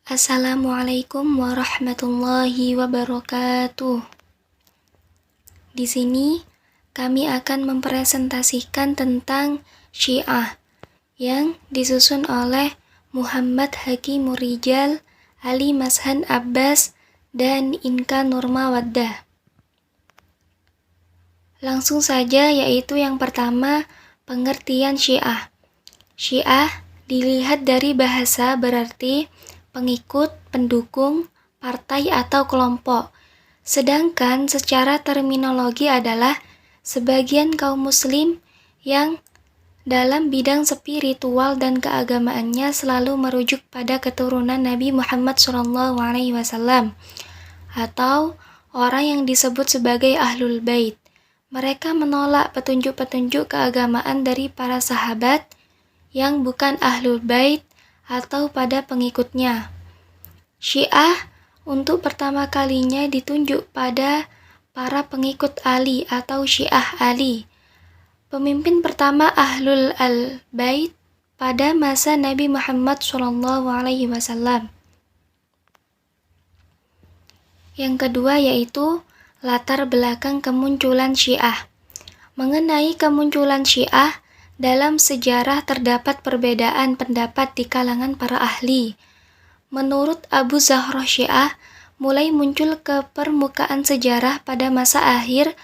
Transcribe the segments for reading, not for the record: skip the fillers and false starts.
Assalamualaikum warahmatullahi wabarakatuh. Di sini kami akan mempresentasikan tentang Syiah yang disusun oleh Muhammad Hakim Rijal, Ali Mashan Abbas, dan Inka Nurmawaddah. Langsung saja, yaitu yang pertama, pengertian Syiah. Syiah dilihat dari bahasa berarti pengikut, pendukung, partai atau kelompok. Sedangkan secara terminologi adalah sebagian kaum muslim yang dalam bidang spiritual dan keagamaannya selalu merujuk pada keturunan Nabi Muhammad SAW atau orang yang disebut sebagai Ahlul Bait. Mereka menolak petunjuk-petunjuk keagamaan dari para sahabat yang bukan Ahlul Bait atau pada pengikutnya. Syiah untuk pertama kalinya ditunjuk pada para pengikut Ali atau Syiah Ali, pemimpin pertama Ahlul Bait pada masa Nabi Muhammad SAW. Yang kedua yaitu latar belakang kemunculan Syiah. Mengenai kemunculan Syiah, dalam sejarah terdapat perbedaan pendapat di kalangan para ahli. Menurut Abu Zahroh, Syiah mulai muncul ke permukaan sejarah pada masa akhir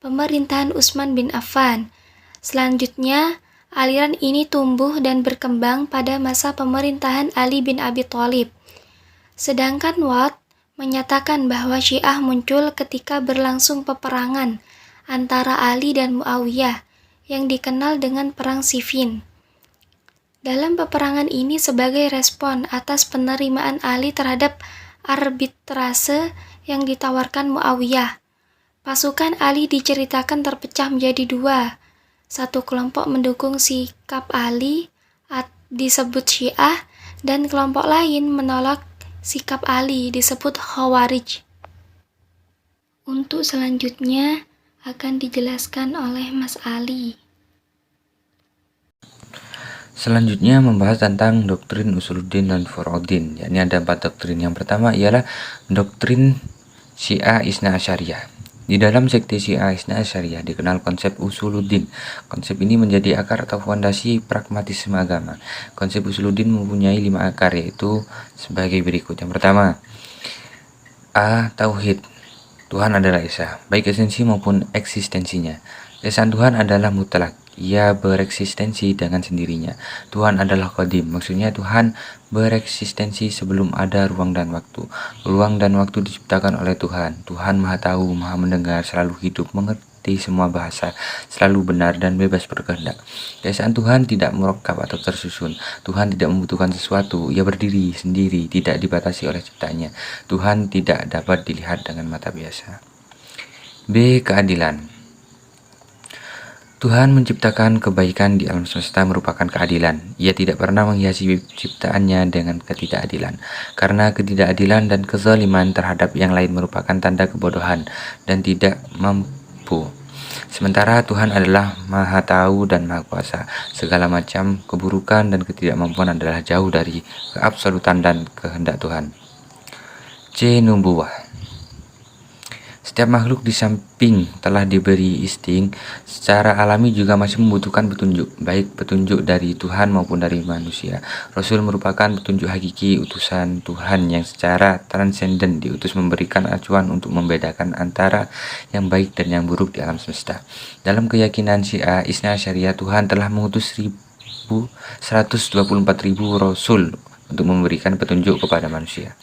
pemerintahan Utsman bin Affan. Selanjutnya, aliran ini tumbuh dan berkembang pada masa pemerintahan Ali bin Abi Thalib. Sedangkan Watt menyatakan bahwa Syiah muncul ketika berlangsung peperangan antara Ali dan Muawiyah yang dikenal dengan Perang Siffin. Dalam peperangan ini sebagai respon atas penerimaan Ali terhadap arbitrase yang ditawarkan Muawiyah, pasukan Ali diceritakan terpecah menjadi dua. Satu kelompok mendukung sikap Ali, disebut Syiah, dan kelompok lain menolak sikap Ali, disebut Khawarij. Untuk selanjutnya akan dijelaskan oleh Mas Ali. Selanjutnya membahas tentang doktrin Usuluddin dan Furu'uddin, yakni ada 4 doktrin. Yang pertama ialah doktrin Syiah Isna Asyariyah. Di dalam sekte Syiah Isna Asyariyah dikenal konsep Usuluddin. Konsep ini menjadi akar atau fondasi pragmatisme agama. Konsep Usuluddin mempunyai 5 akar, yaitu sebagai berikut. Yang pertama, A. Tauhid. Tuhan adalah Esa, baik esensi maupun eksistensinya. Keesaan Tuhan adalah mutlak, ia bereksistensi dengan sendirinya. Tuhan adalah qadim, maksudnya Tuhan bereksistensi sebelum ada ruang dan waktu. Ruang dan waktu diciptakan oleh Tuhan. Tuhan Maha Tahu, Maha Mendengar, selalu hidup, mengerti semua bahasa, selalu benar dan bebas berkehendak. Keesaan Tuhan tidak murakkab atau tersusun. Tuhan tidak membutuhkan sesuatu, ia berdiri sendiri, tidak dibatasi oleh ciptaannya. Tuhan tidak dapat dilihat dengan mata biasa. B. Keadilan. Tuhan menciptakan kebaikan di alam semesta merupakan keadilan. Ia tidak pernah menghiasi ciptaannya dengan ketidakadilan. Karena ketidakadilan dan kezaliman terhadap yang lain merupakan tanda kebodohan dan tidak mampu. Sementara Tuhan adalah Maha Tahu dan Maha Kuasa. Segala macam keburukan dan ketidakmampuan adalah jauh dari keabsolutan dan kehendak Tuhan. C. Nubuwah. Setiap makhluk di samping telah diberi insting, secara alami juga masih membutuhkan petunjuk, baik petunjuk dari Tuhan maupun dari manusia. Rasul merupakan petunjuk hakiki utusan Tuhan yang secara transenden diutus memberikan acuan untuk membedakan antara yang baik dan yang buruk di alam semesta. Dalam keyakinan Syiah Isna Asyariyah, Tuhan telah mengutus 124.000 Rasul untuk memberikan petunjuk kepada manusia.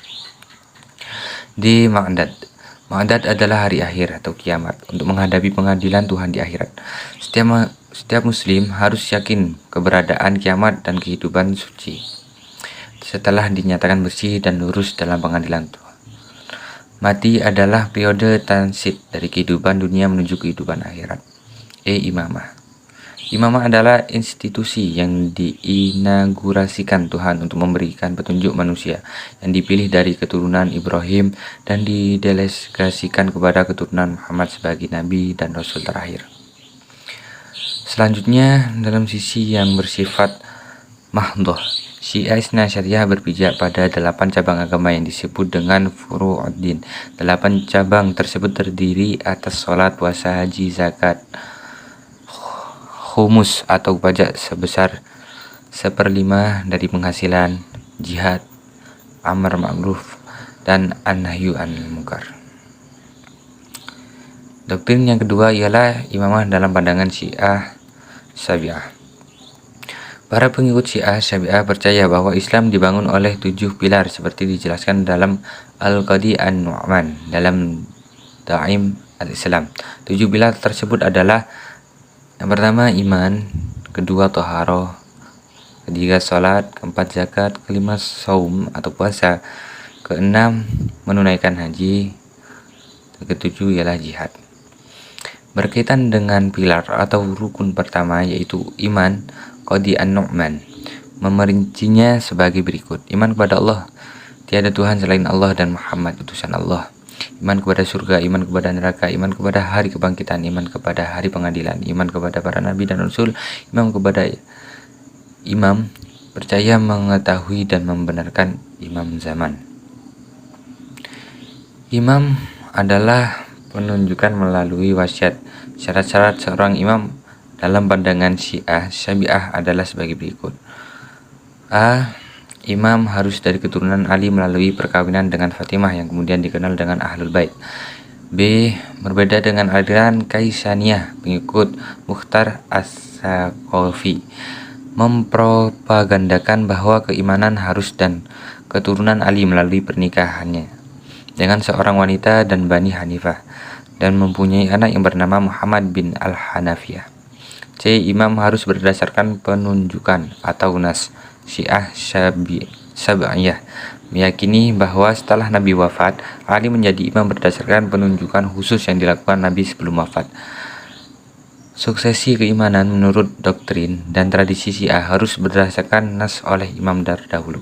D. Ma'dad. Ma'dad adalah hari akhir atau kiamat untuk menghadapi pengadilan Tuhan di akhirat. Setiap muslim harus yakin keberadaan kiamat dan kehidupan suci setelah dinyatakan bersih dan lurus dalam pengadilan Tuhan. Mati adalah periode transit dari kehidupan dunia menuju kehidupan akhirat. Imamah. Imamah adalah institusi yang diinaugurasikan Tuhan untuk memberikan petunjuk manusia yang dipilih dari keturunan Ibrahim dan didelegasikan kepada keturunan Muhammad sebagai Nabi dan Rasul terakhir. Selanjutnya, dalam sisi yang bersifat mahdhah, Syiah Isna Syariah berpijak pada 8 cabang agama yang disebut dengan Furu'uddin. 8 cabang tersebut terdiri atas sholat, puasa, haji, zakat, khumus atau pajak sebesar 1/5 dari penghasilan, jihad, amar ma'ruf, dan an-nahyu anil munkar. Doktrin yang kedua ialah imamah dalam pandangan Syiah Syafi'iyah. Para pengikut Syiah Syafi'iyah percaya bahwa Islam dibangun oleh 7 pilar seperti dijelaskan dalam Al-Qadi An-Nu'man dalam Ta'im Al-Islam. 7 pilar tersebut adalah: yang pertama iman, kedua toharoh, ketiga sholat, keempat zakat, kelima saum atau puasa, keenam menunaikan haji, ketujuh ialah jihad. Berkaitan dengan pilar atau rukun pertama yaitu iman, Qadi An-Nu'man memerincinya sebagai berikut: iman kepada Allah, tiada Tuhan selain Allah dan Muhammad utusan Allah. Iman kepada surga, iman kepada neraka, iman kepada hari kebangkitan, iman kepada hari pengadilan, iman kepada para nabi dan rasul, iman kepada imam, percaya mengetahui dan membenarkan imam zaman. Imam adalah penunjukan melalui wasiat. Syarat-syarat seorang imam dalam pandangan Syiah Syafi'iyah adalah sebagai berikut: A. Imam harus dari keturunan Ali melalui perkawinan dengan Fatimah yang kemudian dikenal dengan Ahlul Bait. B. Berbeda dengan aliran Kaisaniyah, pengikut Mukhtar As-Saqafi mempropagandakan bahwa keimanan harus dan keturunan Ali melalui pernikahannya dengan seorang wanita dan Bani Hanifah dan mempunyai anak yang bernama Muhammad bin Al-Hanafiyah. C. Imam harus berdasarkan penunjukan atau nas. Syiah Syafi'iyah meyakini bahwa setelah Nabi wafat, Ali menjadi imam berdasarkan penunjukan khusus yang dilakukan Nabi sebelum wafat. Suksesi keimanan menurut doktrin dan tradisi Syiah harus berdasarkan nas oleh imam terdahulu.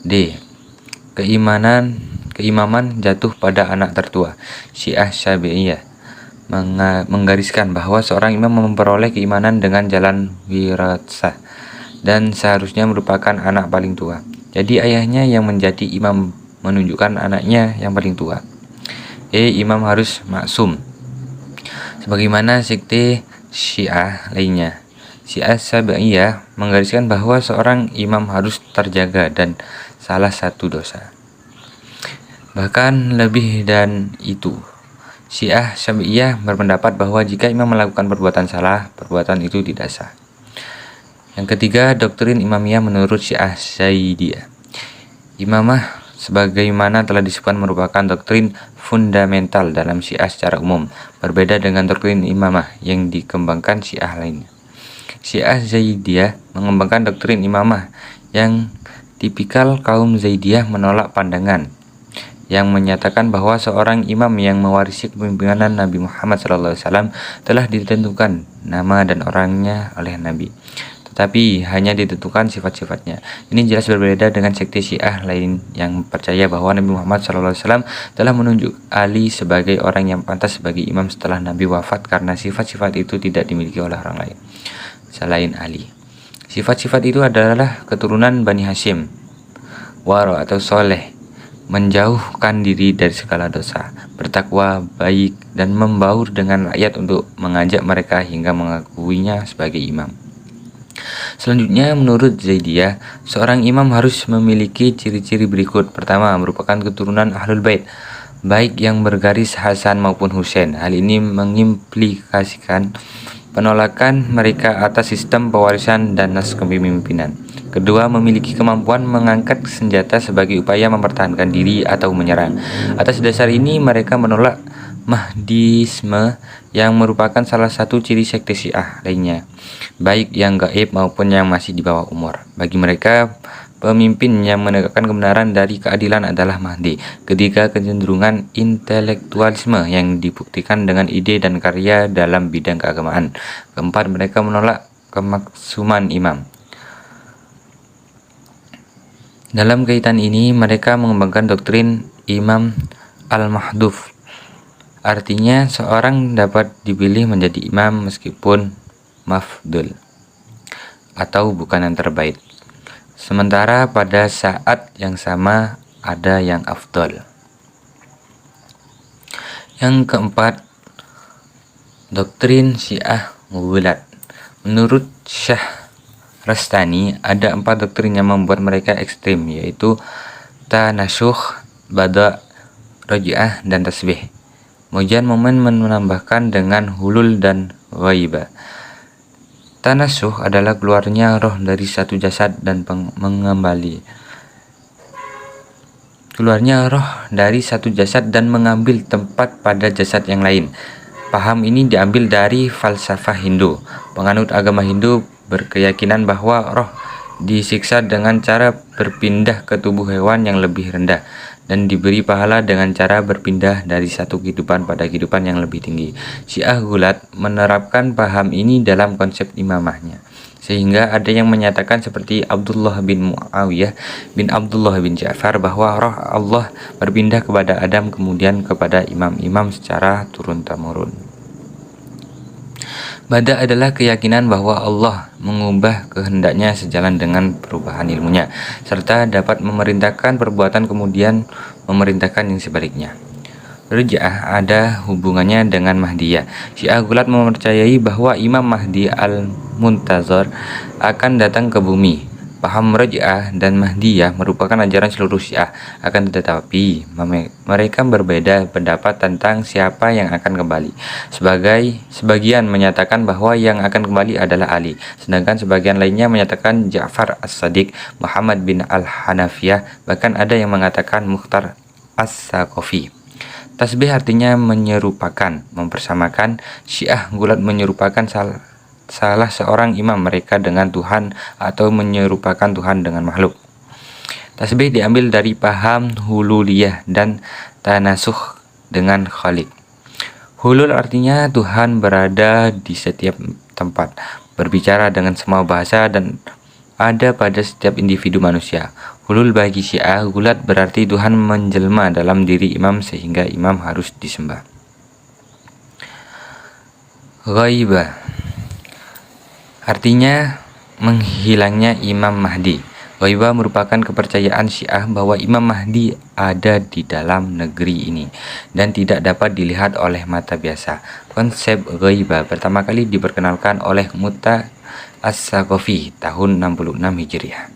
D. Keimaman jatuh pada anak tertua. Syiah Syafi'iyah menggariskan bahwa seorang imam memperoleh keimanan dengan jalan wirasah dan seharusnya merupakan anak paling tua. Jadi ayahnya yang menjadi imam menunjukkan anaknya yang paling tua. E. Imam harus maksum sebagaimana sekte Syiah lainnya. Syiah Syafi'iyah menggariskan bahwa seorang imam harus terjaga dan salah satu dosa. Bahkan lebih dan itu, Syiah Syafi'iyah berpendapat bahwa jika imam melakukan perbuatan salah, perbuatan itu tidak sah. Yang ketiga, doktrin imamiyah menurut Syiah Zaidiyah. Imamah sebagaimana telah disebutkan merupakan doktrin fundamental dalam Syiah secara umum, berbeda dengan doktrin imamah yang dikembangkan Syiah lainnya. Syiah Zaidiyah mengembangkan doktrin imamah yang tipikal kaum Zaidiyah menolak pandangan yang menyatakan bahwa seorang imam yang mewarisi kepemimpinan Nabi Muhammad SAW telah ditentukan nama dan orangnya oleh Nabi, tetapi hanya ditentukan sifat-sifatnya. Ini jelas berbeda dengan sekte Syiah lain yang percaya bahwa Nabi Muhammad SAW telah menunjuk Ali sebagai orang yang pantas sebagai imam setelah Nabi wafat karena sifat-sifat itu tidak dimiliki oleh orang lain selain Ali. Sifat-sifat itu adalah keturunan Bani Hashim, waro atau soleh, menjauhkan diri dari segala dosa, bertakwa, baik, dan membaur dengan rakyat untuk mengajak mereka hingga mengakuinya sebagai imam. Selanjutnya, menurut Zaidiyah, seorang imam harus memiliki ciri-ciri berikut. Pertama, merupakan keturunan Ahlul Bait, baik yang bergaris Hasan maupun Husain. Hal ini mengimplikasikan penolakan mereka atas sistem pewarisan dan nas kepemimpinan. Kedua, memiliki kemampuan mengangkat senjata sebagai upaya mempertahankan diri atau menyerang. Atas dasar ini, mereka menolak Mahdisme yang merupakan salah satu ciri sekte Syiah lainnya, baik yang gaib maupun yang masih di bawah umur. Bagi mereka, pemimpin yang menegakkan kebenaran dari keadilan adalah Mahdi. Ketiga, kecenderungan intelektualisme yang dibuktikan dengan ide dan karya dalam bidang keagamaan. Keempat, mereka menolak kemaksuman imam. Dalam kaitan ini, mereka mengembangkan doktrin Imam Al-Mahduf. Artinya, seorang dapat dipilih menjadi imam meskipun mafdul atau bukan yang terbaik. sementara pada saat yang sama ada yang afdol. Yang keempat, doktrin Syiah Ghulat. Menurut Syah Rastani, ada 4 doktrin yang membuat mereka ekstrim, yaitu Tanasukh, Bada', Raj'ah, dan Tasbih. Kemudian Momen menambahkan dengan hulul dan ghaibah. Tanasukh adalah keluarnya roh dari satu jasad dan mengambil tempat pada jasad yang lain. Paham ini diambil dari falsafah Hindu. Penganut agama Hindu berkeyakinan bahwa roh disiksa dengan cara berpindah ke tubuh hewan yang lebih rendah dan diberi pahala dengan cara berpindah dari satu kehidupan pada kehidupan yang lebih tinggi. Syiah Ghulat menerapkan paham ini dalam konsep imamahnya, sehingga ada yang menyatakan seperti Abdullah bin Muawiyah bin Abdullah bin Ja'far bahwa roh Allah berpindah kepada Adam kemudian kepada imam-imam secara turun-temurun. Bada adalah keyakinan bahwa Allah mengubah kehendaknya sejalan dengan perubahan ilmunya, serta dapat memerintahkan perbuatan kemudian memerintahkan yang sebaliknya. Raj'ah ada hubungannya dengan Mahdiyah. Syiah Ghulat mempercayai bahwa Imam Mahdi al-Muntazar akan datang ke bumi. Paham Raj'ah dan Mahdiyah merupakan ajaran seluruh Syiah, akan tetapi mereka berbeda pendapat tentang siapa yang akan kembali. Sebagian menyatakan bahwa yang akan kembali adalah Ali, sedangkan sebagian lainnya menyatakan Ja'far as-Sadiq, Muhammad bin al-Hanafiyah, bahkan ada yang mengatakan Mukhtar as-Saqafi. Tasbih artinya menyerupakan, mempersamakan. Syiah Ghulat menyerupakan salah seorang imam mereka dengan Tuhan atau menyerupakan Tuhan dengan makhluk. Tasbih diambil dari paham hululiyah dan tanasukh dengan khaliq. Hulul artinya Tuhan berada di setiap tempat, berbicara dengan semua bahasa dan ada pada setiap individu manusia. Hulul bagi Syiah Ghulat berarti Tuhan menjelma dalam diri imam sehingga imam harus disembah. Ghaibah artinya menghilangnya Imam Mahdi. Ghaibah merupakan kepercayaan Syiah bahwa Imam Mahdi ada di dalam negeri ini dan tidak dapat dilihat oleh mata biasa. Konsep ghaibah pertama kali diperkenalkan oleh Mu'ta as-Saqafi tahun 66 Hijriah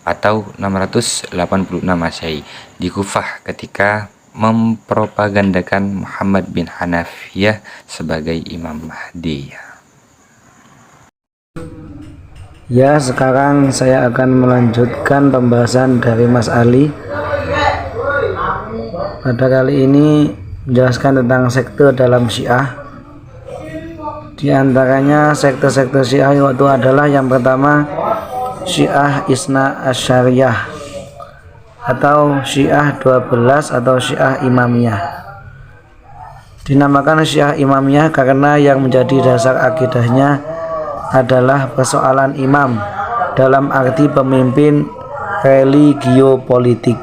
atau 686 Masehi di Kufah ketika mempropagandakan Muhammad bin Hanafiyah sebagai Imam Mahdi. Ya, sekarang saya akan melanjutkan pembahasan dari Mas Ali. Pada kali ini menjelaskan tentang sekte dalam Syiah. Di antaranya sekte-sekte Syiah itu adalah yang pertama Syiah Isna Asyariyah atau Syiah 12 atau Syiah Imamiyah. Dinamakan Syiah Imamiyah karena yang menjadi dasar akidahnya adalah persoalan imam dalam arti pemimpin religiopolitik,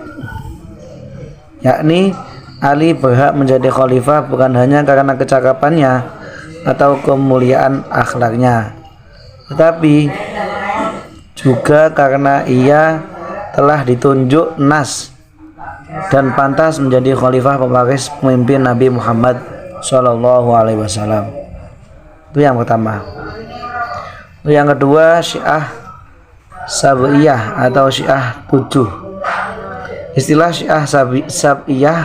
yakni Ali berhak menjadi khalifah bukan hanya karena kecakapannya atau kemuliaan akhlaknya, tetapi juga karena ia telah ditunjuk nas dan pantas menjadi khalifah pewaris pemimpin Nabi Muhammad SAW. Itu yang pertama. Yang kedua Syiah Sab'iyah atau Syiah 7. Istilah Syiah Sab'iyah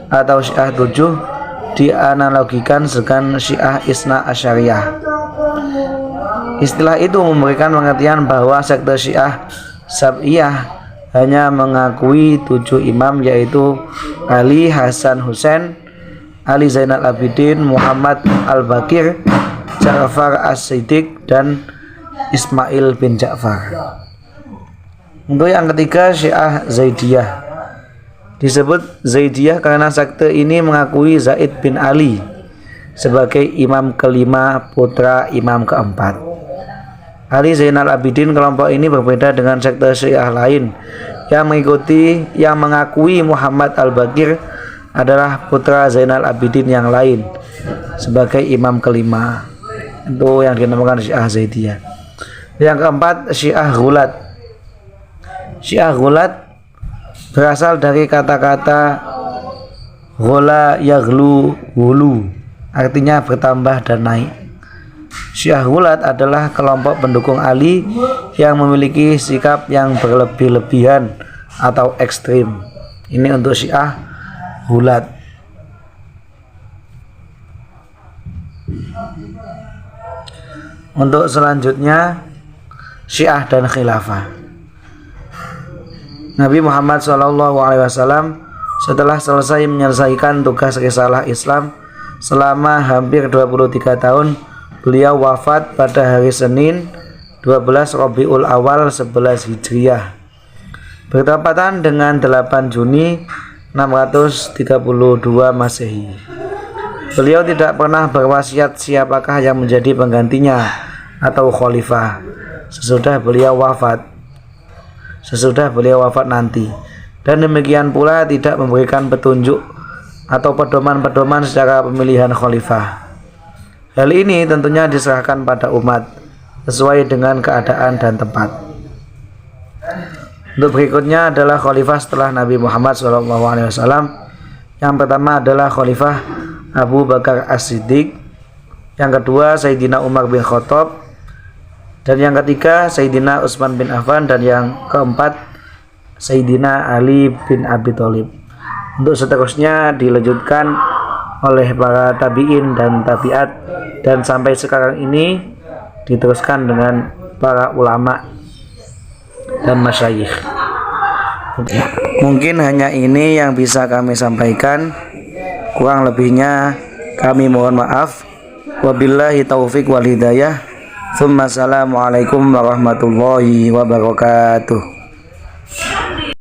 atau Syiah 7 dianalogikan dengan Syiah Isna Asyariyah. Istilah itu memberikan pengertian bahwa sekte Syiah Sab'iyah hanya mengakui 7 imam, yaitu Ali, Hasan, Husain, Ali Zainal Abidin, Muhammad Al-Baqir, Ja'far As-Siddiq, dan Ismail bin Ja'far. Untuk yang ketiga Syiah Zaidiyah. Disebut Zaidiyah karena sekte ini mengakui Zaid bin Ali sebagai imam kelima putra imam keempat. Ali Zainal Abidin. Kelompok ini berbeda dengan sekte Syiah lain yang mengakui Muhammad Al-Baqir adalah putra Zainal Abidin yang lain sebagai imam kelima. Itu yang dinamakan Syiah Zaidiyah. Yang keempat Syiah Ghulat. Syiah ghulat berasal dari kata-kata ghola yaghlu hulu, artinya bertambah dan naik. Syiah ghulat adalah kelompok pendukung Ali yang memiliki sikap yang berlebih-lebihan atau ekstrim. Ini untuk Syiah ghulat. Untuk selanjutnya, Syiah dan Khilafah. Nabi Muhammad SAW setelah selesai menyelesaikan tugas risalah Islam selama hampir 23 tahun, beliau wafat pada hari Senin 12 Rabiul Awal 11 Hijriah, bertepatan dengan 8 Juni 632 Masehi. Beliau tidak pernah berwasiat siapakah yang menjadi penggantinya atau khalifah sesudah beliau wafat nanti, dan demikian pula tidak memberikan petunjuk atau pedoman-pedoman secara pemilihan khalifah. Hal ini tentunya diserahkan pada umat sesuai dengan keadaan dan tempat. Untuk berikutnya adalah khalifah setelah Nabi Muhammad SAW. Yang pertama adalah khalifah Abu Bakar As-Siddiq, yang kedua Sayyidina Umar bin Khattab, dan yang ketiga Sayyidina Utsman bin Affan, dan yang keempat Sayyidina Ali bin Abi Thalib. Untuk seterusnya dilanjutkan oleh para tabi'in dan tabi'at, dan sampai sekarang ini diteruskan dengan para ulama dan masyayikh. Mungkin hanya ini yang bisa kami sampaikan, kurang lebihnya kami mohon maaf. Wabillahi taufiq wal hidayah. Assalamualaikum warahmatullahi wabarakatuh.